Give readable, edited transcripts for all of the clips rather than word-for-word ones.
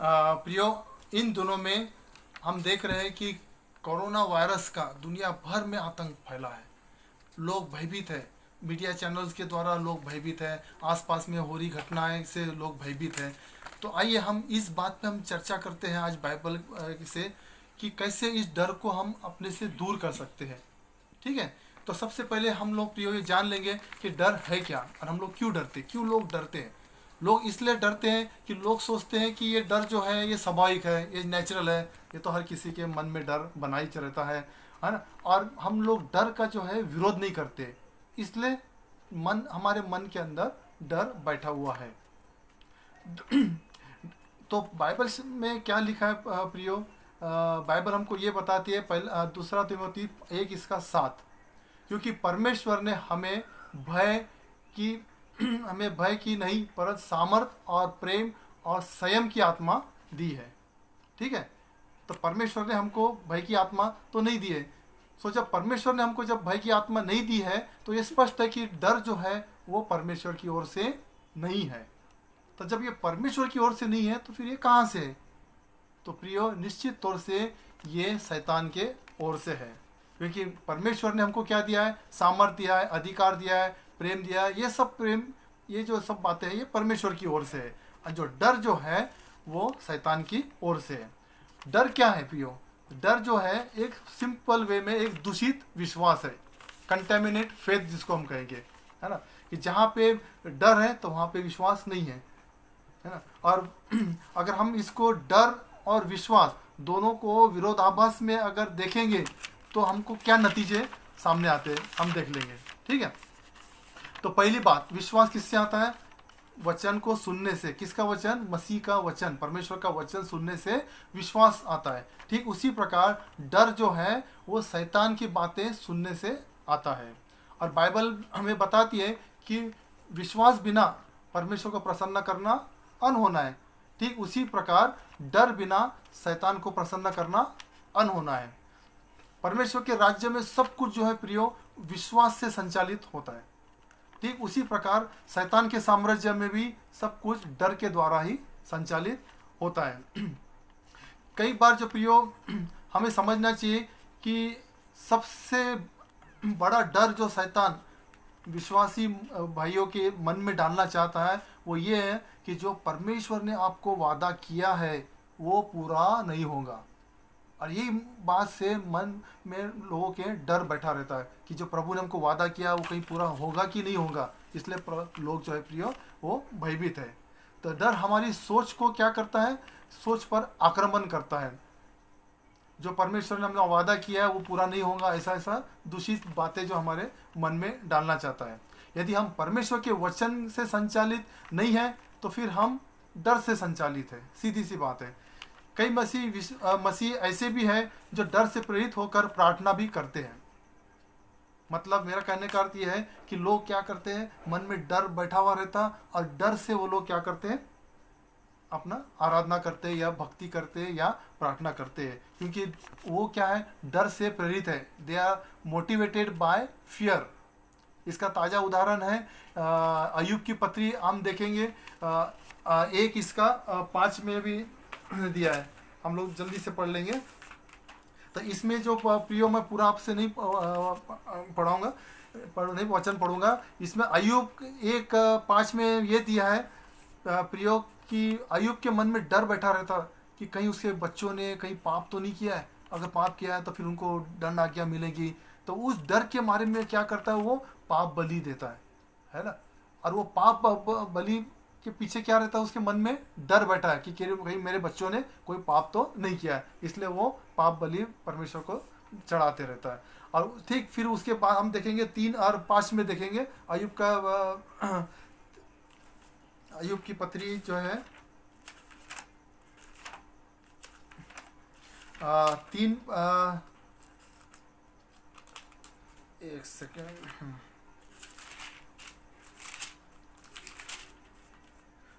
प्रियो, इन दिनों में हम देख रहे हैं कि कोरोना वायरस का दुनिया भर में आतंक फैला है। लोग भयभीत है, मीडिया चैनल्स के द्वारा लोग भयभीत है, आसपास में हो रही घटनाएं से लोग भयभीत हैं। तो आइए हम इस बात पे हम चर्चा करते हैं आज बाइबल से, कि कैसे इस डर को हम अपने से दूर कर सकते हैं। ठीक है। तो सबसे पहले हम लोग प्रियो ये जान लेंगे कि डर है क्या और हम लोग क्यों डरते, क्यों लोग डरते हैं। लोग इसलिए डरते हैं कि लोग सोचते हैं कि ये डर जो है ये स्वाभाविक है, ये नेचुरल है, ये तो हर किसी के मन में डर बना ही रहता है ना। और हम लोग डर का जो है विरोध नहीं करते, इसलिए हमारे मन के अंदर डर बैठा हुआ है। तो बाइबल में क्या लिखा है प्रियो? बाइबल हमको ये बताती है, पहला दूसरा तिमोथी 1:7, क्योंकि परमेश्वर ने हमें भय की हमें भय की नहीं पर सामर्थ और प्रेम और संयम की आत्मा दी है। ठीक है। तो परमेश्वर ने हमको भय की आत्मा तो नहीं दी है। सो जब परमेश्वर ने हमको जब भय की आत्मा नहीं दी है तो ये स्पष्ट है कि डर जो है वो परमेश्वर की ओर से नहीं है। तो जब ये परमेश्वर की ओर से नहीं है तो फिर ये कहाँ से है? तो प्रियो, निश्चित तौर से ये शैतान के ओर से है, क्योंकि परमेश्वर ने हमको क्या दिया है? सामर्थ दिया है, अधिकार दिया है, प्रेम दिया है। ये सब प्रेम, ये जो सब बातें हैं, ये परमेश्वर की ओर से है। और जो डर जो है वो शैतान की ओर से है। डर क्या है प्रियो? डर जो है एक सिंपल वे में एक दूषित विश्वास है, कंटेमिनेट फेथ जिसको हम कहेंगे, है ना। कि जहाँ पे डर है तो वहाँ पे विश्वास नहीं है ना। और अगर हम इसको डर और विश्वास दोनों को विरोधाभास में अगर देखेंगे तो हमको क्या नतीजे सामने आते हैं हम देख लेंगे। ठीक है। तो पहली बात, विश्वास किससे आता है? वचन को सुनने से। किसका वचन? मसीह का वचन, परमेश्वर का वचन सुनने से विश्वास आता है। ठीक उसी प्रकार डर जो है वो शैतान की बातें सुनने से आता है। और बाइबल हमें बताती है कि विश्वास बिना परमेश्वर को प्रसन्न करना अनहोना है। ठीक उसी प्रकार डर बिना शैतान को प्रसन्न करना अनहोना है। परमेश्वर के राज्य में सब कुछ जो है प्रियो विश्वास से संचालित होता है। ठीक उसी प्रकार शैतान के साम्राज्य में भी सब कुछ डर के द्वारा ही संचालित होता है। कई बार जो प्रियो हमें समझना चाहिए कि सबसे बड़ा डर जो शैतान विश्वासी भाइयों के मन में डालना चाहता है वो ये है कि जो परमेश्वर ने आपको वादा किया है वो पूरा नहीं होगा। और यही बात से मन में लोगों के डर बैठा रहता है कि जो प्रभु ने हमको वादा किया वो कहीं पूरा होगा कि नहीं होगा। इसलिए लोग जो है प्रियो वो भयभीत है। तो डर हमारी सोच को क्या करता है? सोच पर आक्रमण करता है। जो परमेश्वर ने हमने वादा किया है वो पूरा नहीं होगा, ऐसा ऐसा दूषित बातें जो हमारे मन में डालना चाहता है। यदि हम परमेश्वर के वचन से संचालित नहीं है तो फिर हम डर से संचालित है, सीधी सी बात है। कई मसीह ऐसे भी हैं जो डर से प्रेरित होकर प्रार्थना भी करते हैं। मतलब मेरा कहने का अर्थ यह है कि लोग क्या करते हैं, मन में डर बैठा हुआ रहता और डर से वो लोग क्या करते हैं? अपना आराधना करते हैं या भक्ति करते हैं या प्रार्थना करते हैं, क्योंकि वो क्या है? डर से प्रेरित है। They are motivated by fear. इसका ताज़ा उदाहरण है अय्यूब की पत्री। हम देखेंगे एक इसका 5 में भी दिया है, हम लोग जल्दी से पढ़ लेंगे। तो इसमें जो प्रियो मैं पूरा आपसे नहीं पढ़ाऊँगा, नहीं वचन पढ़ूंगा। इसमें अय्यूब 1:5 में ये दिया है प्रियो कि अय्यूब के मन में डर बैठा रहता कि कहीं उसके बच्चों ने कहीं पाप तो नहीं किया है। अगर पाप किया है तो फिर उनको दंड आज्ञा मिलेगी। तो उस डर के मारे में क्या करता है? वो पाप बलि देता है ना। और वो पाप बलि के पीछे क्या रहता है? उसके मन में डर बैठा है कि कहीं मेरे बच्चों ने कोई पाप तो नहीं किया है, इसलिए वो पाप बलि परमेश्वर को चढ़ाते रहता है। और ठीक फिर उसके बाद हम देखेंगे 3 और 5 में देखेंगे अय्यूब की पत्री जो है 3 एक सेकेंड।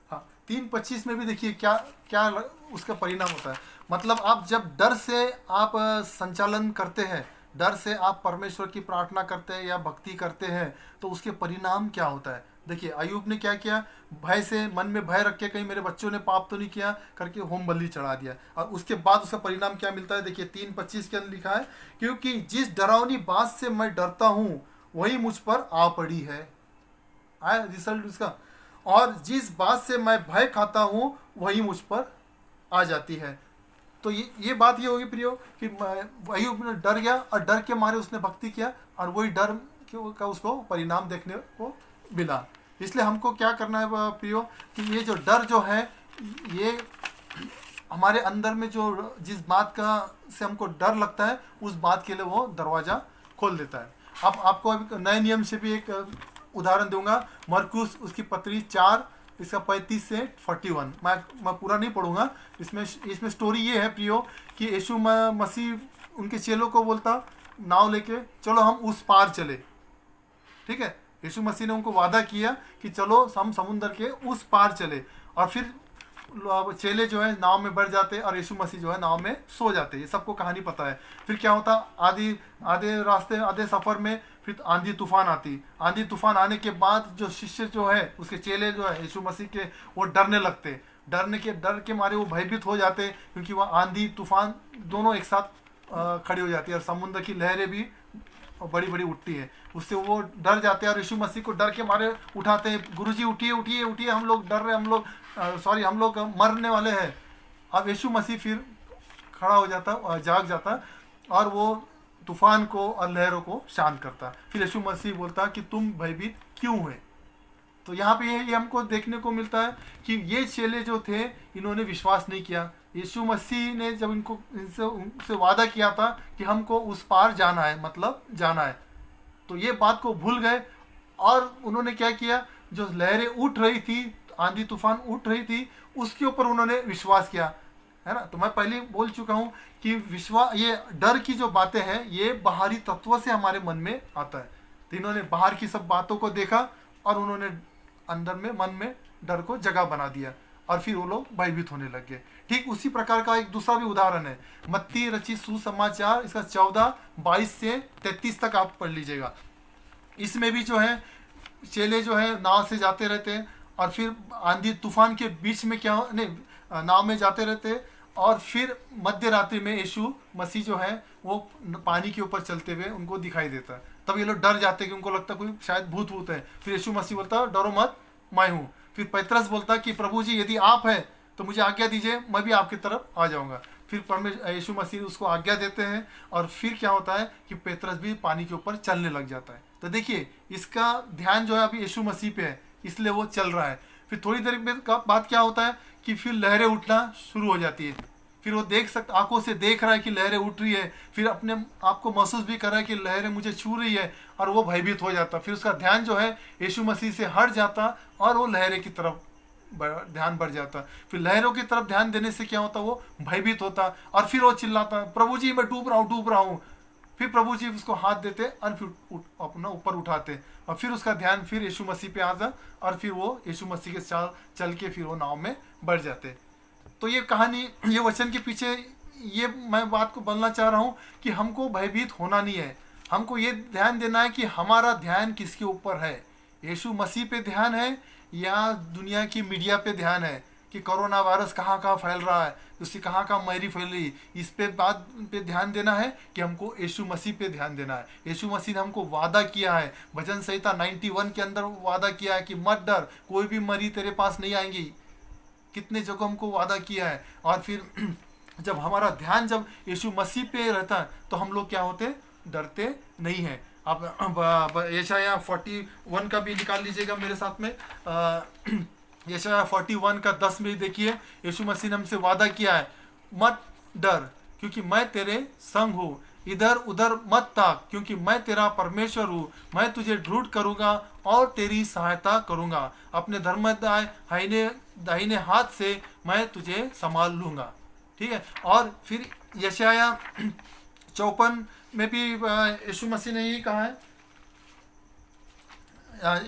हाँ, 3:25 में भी देखिए क्या क्या उसका परिणाम होता है। मतलब आप जब डर से आप संचालन करते हैं डर से आप परमेश्वर की प्रार्थना करते हैं या भक्ति करते हैं तो उसके परिणाम क्या होता है। देखिए अयूब ने क्या किया, भय से, मन में भय रख के कहीं मेरे बच्चों ने पाप तो नहीं किया करके होम बलि चढ़ा दिया, और उसके बाद उसका परिणाम क्या मिलता है। देखिए 3:25 के अंदर लिखा है, क्योंकि जिस डरावनी बात से मैं डरता हूँ वही मुझ पर आ पड़ी है। आया रिजल्ट उसका। और जिस बात से मैं भय खाता हूँ वही मुझ पर आ जाती है। तो ये बात ये होगी प्रियो कि अय्यूब डर गया और डर के मारे उसने भक्ति किया, और वही डर का उसको परिणाम देखने को मिला। इसलिए हमको क्या करना है प्रियो कि ये जो डर जो है, ये हमारे अंदर में जो जिस बात का से हमको डर लगता है उस बात के लिए वो दरवाज़ा खोल देता है। अब आपको अभी नए नियम से भी एक उदाहरण दूंगा। मरकुस उसकी पत्री 4 इसका 35 से 41, मैं पूरा नहीं पढ़ूंगा। इसमें स्टोरी ये है प्रियो कि यीशु मसीह उनके चेलों को बोलता नाव लेके चलो हम उस पार चले। ठीक है, यीशु मसीह ने उनको वादा किया कि चलो हम समुद्र के उस पार चले, और फिर चेले जो है नाव में बैठ जाते और यीशु मसीह जो है नाव में सो जाते। ये सबको कहानी पता है। फिर क्या होता, आधे रास्ते आधे सफ़र में फिर आंधी तूफान आती। आंधी तूफान आने के बाद जो शिष्य जो है उसके चेले जो है यीशु मसीह के, वो डरने लगते। डर के मारे वो भयभीत हो जाते, क्योंकि वह आंधी तूफान दोनों एक साथ खड़ी हो जाती है और समुद्र की लहरें भी बड़ी बड़ी उठती है। उससे वो डर जाते हैं और यीशु मसीह को डर के मारे उठाते हैं, गुरुजी उठिए उठिए उठिए, हम लोग डर रहे, हम लोग मरने वाले हैं। अब यीशु मसीह फिर खड़ा हो जाता, जाग जाता, और वो तूफान को और लहरों को शांत करता। फिर यीशु मसीह बोलता कि तुम भयभीत क्यों हुए। तो यहाँ पे ये हमको देखने को मिलता है कि ये चेले जो थे इन्होंने विश्वास नहीं किया। यीशु मसीह ने जब उनसे वादा किया था कि हमको उस पार जाना है, मतलब जाना है, तो ये बात को भूल गए। और उन्होंने क्या किया, जो लहरें उठ रही थी, आंधी तूफान उठ रही थी, उसके ऊपर उन्होंने विश्वास किया, है ना। तो मैं पहले बोल चुका हूँ कि ये डर की जो बातें हैं ये बाहरी तत्व से हमारे मन में आता है। तो इन्होंने बाहर की सब बातों को देखा और उन्होंने अंदर में मन में डर को जगह बना दिया, और फिर वो लोग भयभीत होने लग गए। ठीक उसी प्रकार का एक दूसरा भी उदाहरण है, मत्ती रचित सुसमाचार इसका 14:22 से 33 तक आप पढ़ लीजिएगा। इसमें भी जो है चेले जो है नाव से जाते रहते हैं, और फिर आंधी तूफान के बीच में क्या नहीं नाव में जाते रहते, और फिर मध्य रात्रि में यीशु मसीह जो है वो पानी के ऊपर चलते हुए उनको दिखाई देता है। तब ये लोग डर जाते हैं कि उनको लगता कोई शायद भूत है। फिर यीशु मसीह बोलता डरो मत, मैं हूँ। फिर पतरस बोलता कि प्रभु जी यदि आप हैं तो मुझे आज्ञा दीजिए, मैं भी आपकी तरफ आ जाऊँगा। फिर यीशु मसीह उसको आज्ञा देते हैं, और फिर क्या होता है कि पतरस भी पानी के ऊपर चलने लग जाता है। तो देखिए इसका ध्यान जो है अभी यीशु मसीह पे है, इसलिए वो चल रहा है। फिर थोड़ी देर बाद क्या होता है कि फिर लहरें उठना शुरू हो जाती है। फिर वो आंखों से देख रहा है कि लहरें उठ रही है, फिर अपने आप को महसूस भी कर रहा है कि लहरें मुझे छू रही है, और वो भयभीत हो जाता। फिर उसका ध्यान जो है यीशु मसीह से हट जाता और वो लहरें की तरफ ध्यान बढ़ जाता। फिर लहरों की तरफ ध्यान देने से क्या होता, वो भयभीत होता, और फिर वो चिल्लाता प्रभु जी मैं डूब रहा हूँ। फिर प्रभु जी उसको हाथ देते और फिर अपना ऊपर उठाते, और फिर उसका ध्यान फिर यीशु मसीह पे आता, और फिर वो यीशु मसीह के चल के फिर वो नाव में बढ़ जाते। तो ये कहानी, ये वचन के पीछे ये मैं बात को बोलना चाह रहा हूँ कि हमको भयभीत होना नहीं है। हमको ये ध्यान देना है कि हमारा ध्यान किसके ऊपर है, यीशु मसीह पे ध्यान है या दुनिया की मीडिया पे ध्यान है कि कोरोना वायरस कहाँ कहाँ फैल रहा है, उसकी कहाँ कहाँ मैरी फैल रही, इस पे बात पे ध्यान देना है कि हमको यीशु मसीह पे ध्यान देना है। यीशु मसीह ने हमको वादा किया है, भजन संहिता 91 के अंदर वादा किया है कि मत डर, कोई भी मरी तेरे पास नहीं आएंगी। कितने जगह हमको वादा किया है। और फिर जब हमारा ध्यान जब यीशु मसीह पे रहता है तो हम लोग क्या होते, डरते नहीं हैं। आप यशाया 41 का भी निकाल लीजिएगा मेरे साथ में। यशाया 41 का 10 में देखिए, यीशु मसीह ने हमसे वादा किया है मत डर क्योंकि मैं तेरे संग हूँ, इधर उधर मत ताक क्योंकि मैं तेरा परमेश्वर हूँ, मैं तुझे ढूंढ करूँगा और तेरी सहायता करूँगा, अपने दाहिने हाथ से मैं तुझे संभाल लूँगा। ठीक है। और फिर यशाया 54 में भी यीशु मसीह ने यही कहा है।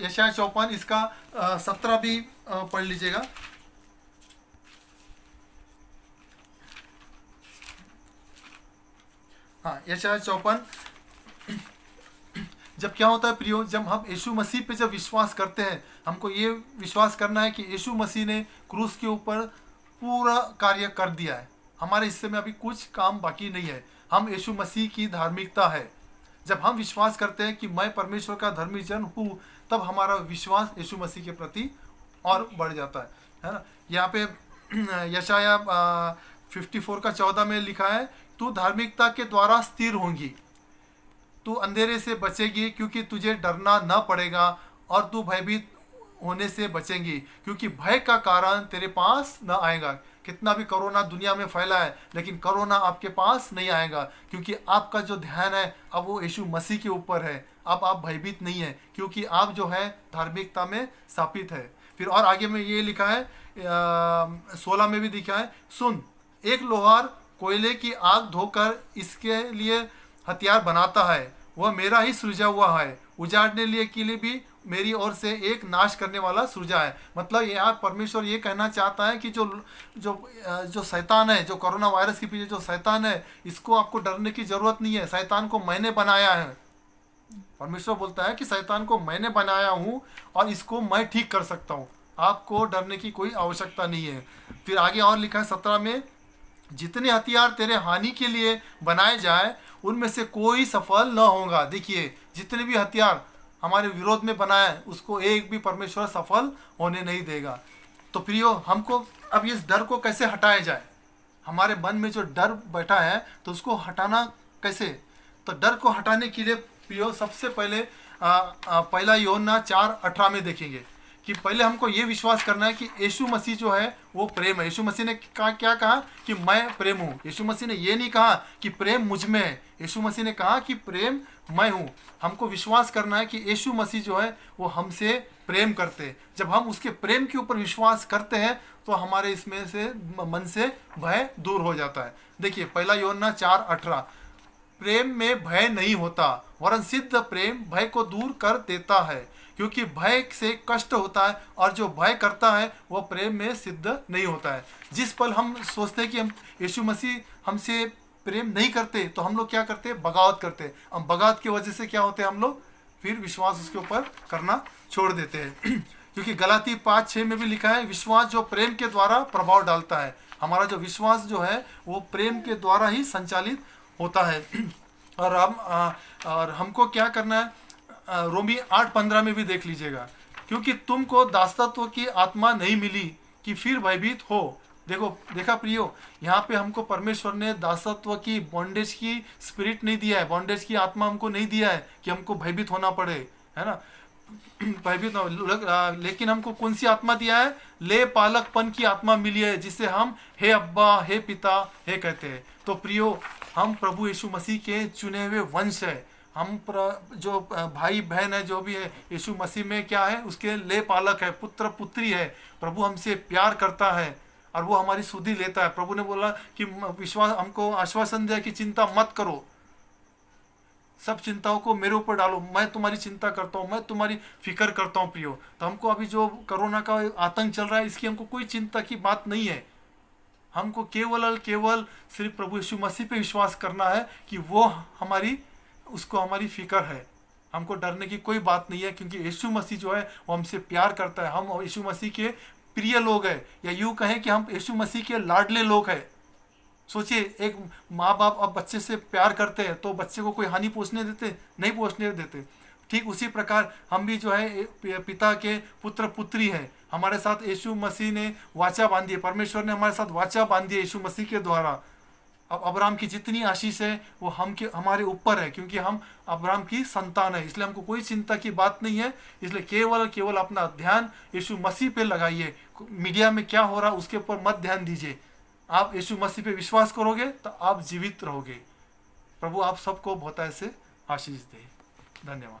यशाया 54 इसका 17 भी पढ़ लीजिएगा। हाँ, यशाया 54 जब क्या होता है प्रियो, जब हम यीशु मसीह पे जब विश्वास करते हैं, हमको ये विश्वास करना है कि यीशु मसीह ने क्रूस के ऊपर पूरा कार्य कर दिया है, हमारे हिस्से में अभी कुछ काम बाकी नहीं है, हम यीशु मसीह की धार्मिकता है। जब हम विश्वास करते हैं कि मैं परमेश्वर का धर्मी जन हूँ, तब हमारा विश्वास यीशु मसीह के प्रति और बढ़ जाता है ना। यहाँ पे यशाया 54 का 14 में लिखा है, तू धार्मिकता के द्वारा स्थिर होंगी, तू अंधेरे से बचेगी क्योंकि तुझे डरना न पड़ेगा, और तू भयभीत होने से बचेंगी क्योंकि भय का कारण तेरे पास न आएगा। कितना भी कोरोना दुनिया में फैला है, लेकिन कोरोना आपके पास नहीं आएगा क्योंकि आपका जो ध्यान है अब वो यीशु मसीह के ऊपर है। अब आप भयभीत नहीं है क्योंकि आप जो है धार्मिकता में स्थापित है। फिर और आगे में ये लिखा है 16 में भी लिखा है, सुन, एक लोहार कोयले की आग धोकर इसके लिए हथियार बनाता है, वह मेरा ही सृजा हुआ है, उजाड़ने के लिए भी मेरी ओर से एक नाश करने वाला सृजा है। मतलब यहाँ परमेश्वर ये कहना चाहता है कि जो शैतान है, जो कोरोना वायरस के पीछे जो शैतान है, इसको आपको डरने की जरूरत नहीं है। शैतान को मैंने बनाया है। परमेश्वर बोलता है कि शैतान को मैंने बनाया हूँ और इसको मैं ठीक कर सकता हूँ, आपको डरने की कोई आवश्यकता नहीं है। फिर आगे और लिखा है 17 में, जितने हथियार तेरे हानि के लिए बनाए जाए उनमें से कोई सफल न होगा। देखिए, जितने भी हथियार हमारे विरोध में बनाए उसको एक भी परमेश्वर सफल होने नहीं देगा। तो प्रियो, हमको अब इस डर को कैसे हटाया जाए? हमारे मन में जो डर बैठा है तो उसको हटाना कैसे? तो डर को हटाने के लिए प्रियो सबसे पहले पहला यूहन्ना 4:18 में देखेंगे कि पहले हमको ये विश्वास करना है कि यीशु मसीह जो है वो प्रेम है। यीशु मसीह ने क्या कहा कि मैं प्रेम हूँ। यीशु मसीह ने ये नहीं कहा कि प्रेम मुझ में है, यीशु मसीह ने कहा कि प्रेम मैं हूँ। हमको विश्वास करना है कि यीशु मसीह जो है वो हमसे प्रेम करते हैं। जब हम उसके प्रेम के ऊपर विश्वास करते हैं तो हमारे इसमें से मन से भय दूर हो जाता है। देखिए, पहला यूहन्ना 4:18, प्रेम में भय नहीं होता, वरन सिद्ध प्रेम भय को दूर कर देता है, क्योंकि भय से कष्ट होता है और जो भय करता है वह प्रेम में सिद्ध नहीं होता है। जिस पल हम सोचते हैं कि हम यीशु मसीह हमसे प्रेम नहीं करते तो हम लोग क्या करते हैं? बगावत करते हैं। हम बगावत की वजह से क्या होते हैं? हम लोग फिर विश्वास उसके ऊपर करना छोड़ देते हैं। क्योंकि गलाती 5:6 में भी लिखा है, विश्वास जो प्रेम के द्वारा प्रभाव डालता है। हमारा जो विश्वास जो है वो प्रेम के द्वारा ही संचालित होता है। और हमको क्या करना है? रोमी 8:15 में भी देख लीजिएगा, क्योंकि तुमको दासत्व की आत्मा नहीं मिली कि फिर भयभीत हो। देखा प्रियो, यहाँ पे हमको परमेश्वर ने दासत्व की, बॉन्डेज की स्पिरिट नहीं दिया है, बॉन्डेज की आत्मा हमको नहीं दिया है कि हमको भयभीत होना पड़े, है ना, भयभीत ना। लेकिन हमको कौन सी आत्मा दिया है? ले पालकपन की आत्मा मिली है, जिससे हम हे अब्बा, हे पिता, हे कहते हैं। तो प्रियो, हम प्रभु यीशु मसीह के चुने हुए वंश है। हम जो भाई बहन है, जो भी है, यीशु मसीह में क्या है? उसके ले पालक है, पुत्र पुत्री है। प्रभु हमसे प्यार करता है और वो हमारी सुधि लेता है। प्रभु ने बोला कि विश्वास, हमको आश्वासन दिया कि चिंता मत करो, सब चिंताओं को मेरे ऊपर डालो, मैं तुम्हारी चिंता करता हूँ, मैं तुम्हारी फिक्र करता हूँ। प्रियो, तो हमको अभी जो कोरोना का आतंक चल रहा है, इसकी हमको कोई चिंता की बात नहीं है। हमको केवल सिर्फ प्रभु यीशु मसीह पे विश्वास करना है कि वो उसको हमारी फिक्र है। हमको डरने की कोई बात नहीं है, क्योंकि यीशु मसीह जो है वो हमसे प्यार करता है। हम यीशु मसीह के प्रिय लोग हैं, या यूँ कहें कि हम यीशु मसीह के लाडले लोग हैं। सोचिए, एक माँ बाप अब बच्चे से प्यार करते हैं तो बच्चे को कोई हानि पहुँचने देते? नहीं पहुँचने देते। ठीक उसी प्रकार हम भी जो है पिता के पुत्र पुत्री हैं। हमारे साथ यीशु मसीह ने वाचा बांधी है, परमेश्वर ने हमारे साथ वाचा बांधी है यीशु मसीह के द्वारा। अब अब्राहम की जितनी आशीष है वो हमारे ऊपर है, क्योंकि हम अब्राहम की संतान है। इसलिए हमको कोई चिंता की बात नहीं है। इसलिए केवल अपना ध्यान यीशु मसीह पे लगाइए। मीडिया में क्या हो रहा है उसके ऊपर मत ध्यान दीजिए। आप यीशु मसीह पे विश्वास करोगे तो आप जीवित रहोगे। प्रभु आप सबको बहुत ऐसे आशीष दे। धन्यवाद।